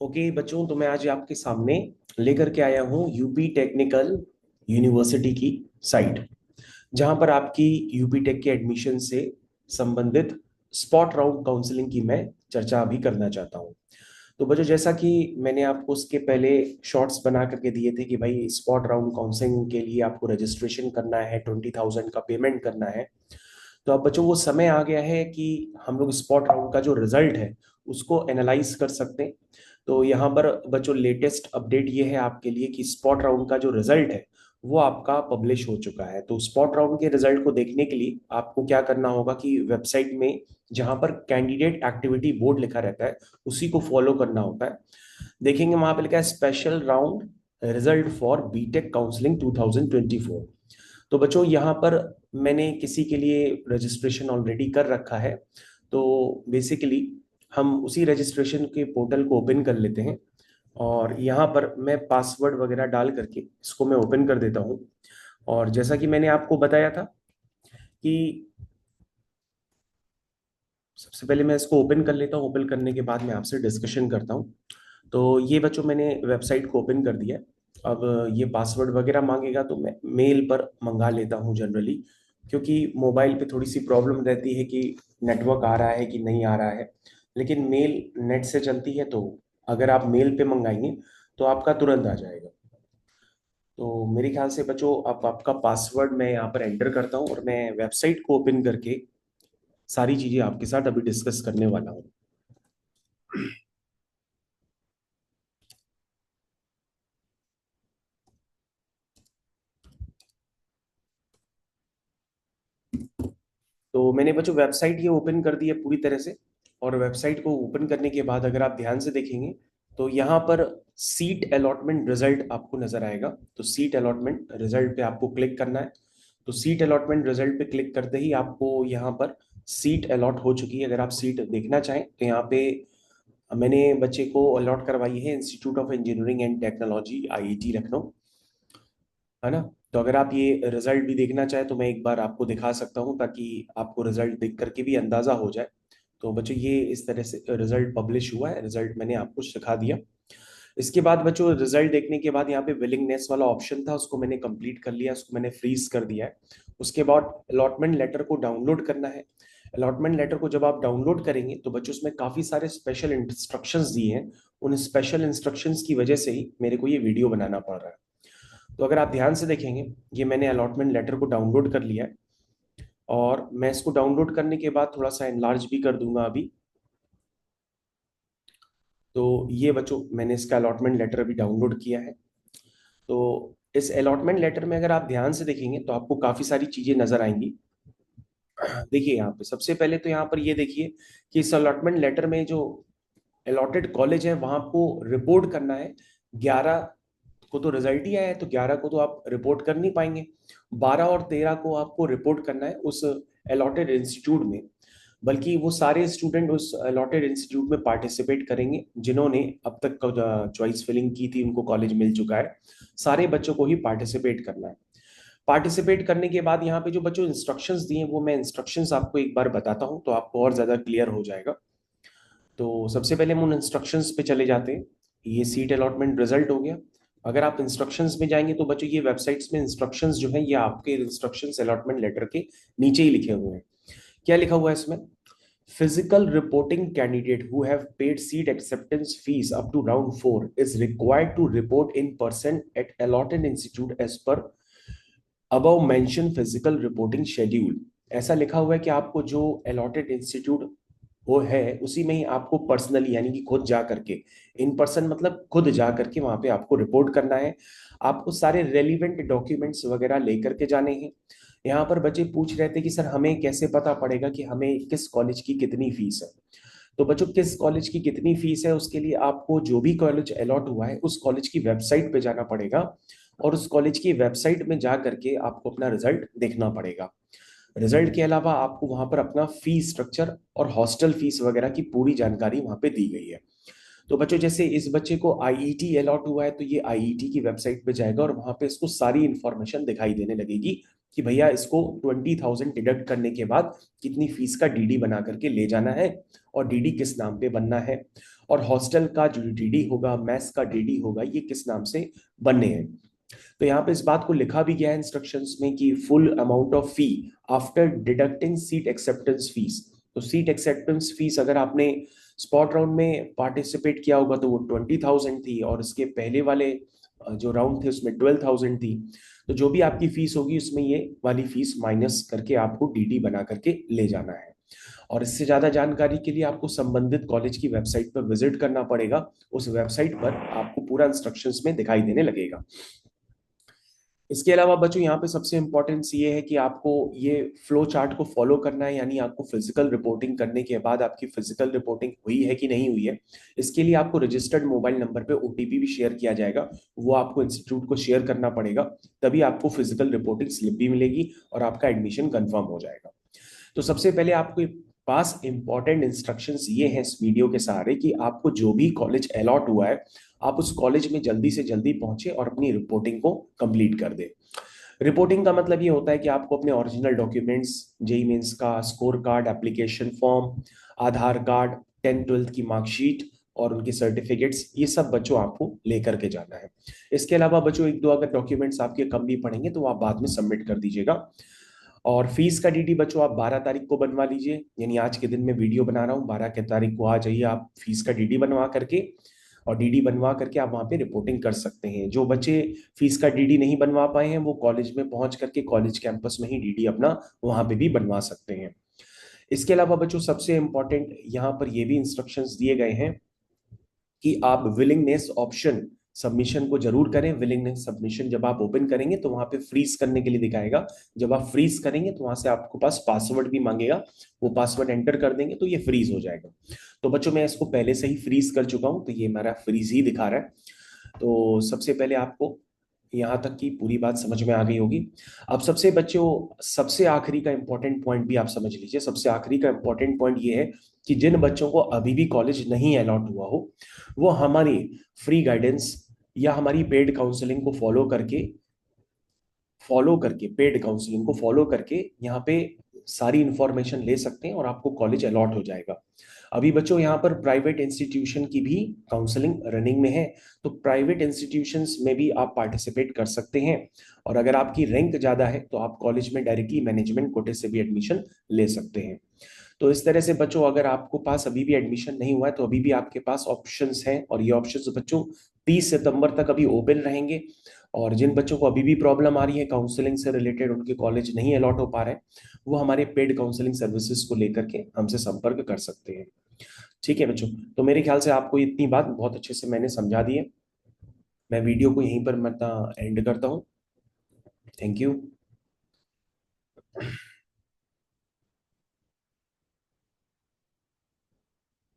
Okay बच्चों, तो मैं आज आपके सामने लेकर के आया हूँ यूपी टेक्निकल यूनिवर्सिटी की साइट, जहां पर आपकी यूपी टेक के एडमिशन से संबंधित स्पॉट राउंड काउंसलिंग की मैं चर्चा अभी करना चाहता हूँ। तो बच्चों, जैसा कि मैंने आपको उसके पहले शॉर्ट्स बना करके दिए थे कि भाई स्पॉट राउंड काउंसलिंग के लिए आपको रजिस्ट्रेशन करना है, 20,000 का पेमेंट करना है। तो अब बच्चों वो समय आ गया है कि हम लोग स्पॉट राउंड का जो रिजल्ट है उसको एनालाइज कर सकते हैं। तो यहाँ पर बच्चों लेटेस्ट अपडेट ये है आपके लिए कि स्पॉट राउंड का जो रिजल्ट है वो आपका पब्लिश हो चुका है। तो स्पॉट राउंड के रिजल्ट को देखने के लिए आपको क्या करना होगा कि वेबसाइट में जहां पर कैंडिडेट एक्टिविटी बोर्ड लिखा रहता है उसी को फॉलो करना होता है। देखेंगे वहां पे लिखा है special round result for BTech counselling 2024। तो बच्चों यहाँ पर मैंने किसी के लिए रजिस्ट्रेशन ऑलरेडी कर रखा है। तो बेसिकली हम उसी रजिस्ट्रेशन के पोर्टल को ओपन कर लेते हैं और यहाँ पर मैं पासवर्ड वगैरह डाल करके इसको मैं ओपन कर देता हूँ। और जैसा कि मैंने आपको बताया था कि सबसे पहले मैं इसको ओपन कर लेता हूँ, ओपन करने के बाद मैं आपसे डिस्कशन करता हूँ। तो ये बच्चों मैंने वेबसाइट को ओपन कर दिया है। अब ये पासवर्ड वगैरह मांगेगा तो मैं मेल पर मंगा लेता हूँ जनरली, क्योंकि मोबाइल पे थोड़ी सी प्रॉब्लम रहती है कि नेटवर्क आ रहा है कि नहीं आ रहा है। लेकिन मेल नेट से चलती है, तो अगर आप मेल पे मंगाएंगे तो आपका तुरंत आ जाएगा। तो मेरे ख्याल से बच्चों आप आपका पासवर्ड मैं यहाँ पर एंटर करता हूँ और मैं वेबसाइट को ओपन करके सारी चीजें आपके साथ अभी डिस्कस करने वाला हूँ। तो मैंने बच्चों वेबसाइट ये ओपन कर दी है पूरी तरह से। और वेबसाइट को ओपन करने के बाद अगर आप ध्यान से देखेंगे तो यहाँ पर सीट अलॉटमेंट रिजल्ट आपको नजर आएगा। तो सीट अलॉटमेंट रिजल्ट पे आपको क्लिक करना है। तो सीट अलॉटमेंट रिजल्ट पे क्लिक करते ही आपको यहाँ पर सीट अलॉट हो चुकी है। अगर आप सीट देखना चाहें तो यहाँ पे मैंने बच्चे को अलॉट करवाई है institute of engineering and technology IIT Lucknow, है ना। तो अगर आप ये रिजल्ट भी देखना चाहें तो मैं एक बार आपको दिखा सकता हूँ ताकि आपको रिजल्ट देख करके भी अंदाजा हो जाए। तो बच्चों ये इस तरह से रिजल्ट पब्लिश हुआ है, रिजल्ट मैंने आपको दिखा दिया। इसके बाद बच्चों रिजल्ट देखने के बाद यहाँ पे विलिंगनेस वाला ऑप्शन था, उसको मैंने कंप्लीट कर लिया, उसको मैंने फ्रीज कर दिया है। उसके बाद अलॉटमेंट लेटर को डाउनलोड करना है। अलॉटमेंट लेटर को जब आप डाउनलोड करेंगे तो बच्चों उसमें काफी सारे स्पेशल इंस्ट्रक्शंस दिए हैं। उन स्पेशल इंस्ट्रक्शंस की वजह से ही मेरे को ये वीडियो बनाना पड़ रहा है। तो अगर आप ध्यान से देखेंगे, ये मैंने अलॉटमेंट लेटर को डाउनलोड कर लिया है। और मैं इसको डाउनलोड करने के बाद थोड़ा सा एनलार्ज भी कर दूंगा अभी। तो ये बच्चों मैंने इसका अलॉटमेंट लेटर अभी डाउनलोड किया है। तो इस अलॉटमेंट लेटर में अगर आप ध्यान से देखेंगे तो आपको काफी सारी चीजें नजर आएंगी। देखिए यहाँ पे सबसे पहले तो यहाँ पर ये देखिए कि इस अलॉटमेंट लेटर में जो अलॉटेड कॉलेज है वहां आपको रिपोर्ट करना है। 11 को तो रिजल्ट ही आया है, तो 11 को तो आप रिपोर्ट कर नहीं पाएंगे। 12 और 13 को आपको रिपोर्ट करना है उस अलॉटेड इंस्टीट्यूट में। बल्कि वो सारे स्टूडेंट उस अलॉटेड इंस्टीट्यूट में पार्टिसिपेट करेंगे जिन्होंने अब तक चॉइस फिलिंग की थी, उनको कॉलेज मिल चुका है। सारे बच्चों को ही पार्टिसिपेट करना है। पार्टिसिपेट करने के बाद यहाँ पे जो बच्चों इंस्ट्रक्शंस दिए वो मैं इंस्ट्रक्शंस आपको एक बार बताता हूँ तो आपको और ज्यादा क्लियर हो जाएगा। तो सबसे पहले हम उन इंस्ट्रक्शंस पे चले जाते हैं। ये सीट अलॉटमेंट रिजल्ट हो गया। अगर आप इंस्ट्रक्शंस में जाएंगे तो बच्चों ये वेबसाइट्स में इंस्ट्रक्शंस जो है ये आपके इंस्ट्रक्शंस अलॉटमेंट लेटर के नीचे ही लिखे हुए हैं। क्या लिखा हुआ है इसमें? Physical reporting candidate who have paid seat acceptance fees up to round 4 is required to report in person at allotted institute as per above mentioned physical reporting schedule। ऐसा लिखा हुआ है कि आपको जो allotted institute वो है उसी में ही आपको पर्सनली यानी कि खुद जा करके, इन पर्सन मतलब खुद जा करके वहां पे आपको रिपोर्ट करना है। आपको सारे रेलिवेंट डॉक्यूमेंट्स वगैरह लेकर के जाने हैं। यहाँ पर बच्चे पूछ रहे थे कि सर हमें कैसे पता पड़ेगा कि हमें किस कॉलेज की कितनी फीस है। तो बच्चों किस कॉलेज की कितनी फीस है उसके लिए आपको जो भी कॉलेज अलॉट हुआ है उस कॉलेज की वेबसाइट पे जाना पड़ेगा। और उस कॉलेज की वेबसाइट में जा करके आपको अपना रिजल्ट देखना पड़ेगा। रिजल्ट के अलावा आपको वहां पर अपना फीस स्ट्रक्चर और हॉस्टल फीस वगैरह की पूरी जानकारी वहां पे दी गई है। तो बच्चों जैसे इस बच्चे को आईईटी अलॉट हुआ है, तो ये आईईटी की वेबसाइट पे जाएगा और वहां पे इसको सारी इंफॉर्मेशन दिखाई देने लगेगी कि भैया इसको 20,000 डिडक्ट करने के बाद कितनी फीस का डीडी बना करके ले जाना है, और डीडी किस नाम पे बनना है, और हॉस्टल का जो डीडी होगा, मैथ्स का डीडी होगा, ये किस नाम से बनने हैं। तो यहाँ पे इस बात को लिखा भी गया है इंस्ट्रक्शंस में कि full amount of fee after deducting seat acceptance fees. तो सीट एक्सेप्टेंस फीस अगर आपने स्पॉट राउंड में पार्टिसिपेट किया होगा तो वो 20,000 थी, और इसके पहले वाले जो राउंड थे उसमें 12,000 थी। तो जो भी आपकी फीस होगी उसमें ये वाली फीस माइनस करके आपको डीडी बना करके ले जाना है। और इससे ज्यादा जानकारी के लिए आपको संबंधित कॉलेज की वेबसाइट पर विजिट करना पड़ेगा। उस वेबसाइट पर आपको पूरा इंस्ट्रक्शंस में दिखाई देने लगेगा। इसके अलावा बच्चों यहाँ पे सबसे इंपॉर्टेंस ये है कि आपको ये फ्लो चार्ट को फॉलो करना है, यानी आपको फिजिकल रिपोर्टिंग करने के बाद आपकी फिजिकल रिपोर्टिंग हुई है कि नहीं हुई है, इसके लिए आपको रजिस्टर्ड मोबाइल नंबर पे ओटीपी भी शेयर किया जाएगा। वो आपको इंस्टीट्यूट को शेयर करना पड़ेगा, तभी आपको फिजिकल रिपोर्टिंग स्लिप भी मिलेगी और आपका एडमिशन कंफर्म हो जाएगा। तो सबसे पहले आपके पास इंपॉर्टेंट इंस्ट्रक्शंस ये हैं इस वीडियो के सहारे कि आपको जो भी कॉलेज अलॉट हुआ है, आप उस कॉलेज में जल्दी से जल्दी पहुंचे और अपनी रिपोर्टिंग को कंप्लीट कर दे। रिपोर्टिंग का मतलब ये होता है कि आपको अपने ओरिजिनल डॉक्यूमेंट्स, जेई मेंस का स्कोर कार्ड, एप्लीकेशन फॉर्म, आधार कार्ड, 10th 12th की मार्कशीट और उनके सर्टिफिकेट्स, ये सब बच्चों आपको लेकर के जाना है। इसके अलावा बच्चों एक दो अगर डॉक्यूमेंट्स आपके कम भी पड़ेंगे तो आप बाद में सबमिट कर दीजिएगा। और फीस का डीडी बच्चों आप 12 तारीख को बनवा लीजिए, यानी आज के दिन में वीडियो बना रहा हूँ, 12 की तारीख को आ जाइए आप फीस का डीडी बनवा करके, और डीडी बनवा करके आप वहाँ पे रिपोर्टिंग कर सकते हैं। जो बच्चे फीस का डीडी नहीं बनवा पाए हैं वो कॉलेज में पहुंच करके कॉलेज कैंपस में ही डीडी अपना वहाँ पे भी बनवा सकते हैं। इसके अलावा बच्चों सबसे इंपॉर्टेंट यहाँ पर ये भी इंस्ट्रक्शंस दिए गए हैं कि आप विलिंगनेस ऑप्शन सबमिशन को जरूर करें। विलिंगनेस सबमिशन जब आप ओपन करेंगे तो वहां पे फ्रीज करने के लिए दिखाएगा। जब आप फ्रीज करेंगे तो वहां से आपको पास पासवर्ड भी मांगेगा, वो पासवर्ड एंटर कर देंगे तो ये फ्रीज हो जाएगा। तो बच्चों मैं इसको पहले से ही फ्रीज कर चुका हूं, तो ये हमारा फ्रीज ही दिखा रहा है। तो सबसे पहले आपको यहाँ तक की पूरी बात समझ में आ गई होगी। अब सबसे बच्चों सबसे आखिरी का इंपॉर्टेंट पॉइंट भी आप समझ लीजिए। सबसे आखिरी का इंपॉर्टेंट पॉइंट ये है कि जिन बच्चों को अभी भी कॉलेज नहीं अलॉट हुआ हो, वो हमारी फ्री गाइडेंस या हमारी पेड काउंसलिंग को पेड काउंसलिंग को फॉलो करके यहाँ पे सारी इंफॉर्मेशन ले सकते हैं और आपको कॉलेज अलॉट हो जाएगा। अभी बच्चों यहाँ पर प्राइवेट इंस्टीट्यूशन की भी काउंसलिंग रनिंग में है, तो प्राइवेट इंस्टीट्यूशंस में भी आप पार्टिसिपेट कर सकते हैं। और अगर आपकी रैंक ज्यादा है तो आप कॉलेज में डायरेक्टली मैनेजमेंट कोटे से भी एडमिशन ले सकते हैं। तो इस तरह से बच्चों अगर आपको पास अभी भी एडमिशन नहीं हुआ है तो अभी भी आपके पास ऑप्शंस हैं, और ये ऑप्शंस बच्चों 30 सितंबर तक अभी ओपन रहेंगे। और जिन बच्चों को अभी भी प्रॉब्लम आ रही है काउंसलिंग से रिलेटेड, उनके कॉलेज नहीं अलॉट हो पा रहे हैं, वो हमारे पेड काउंसलिंग सर्विसेज को लेकर के हमसे संपर्क कर सकते हैं। ठीक है बच्चों, तो मेरे ख्याल से आपको इतनी बात बहुत अच्छे से मैंने समझा दी है। मैं वीडियो को यहीं पर मतलब एंड करता हूँ। Thank you.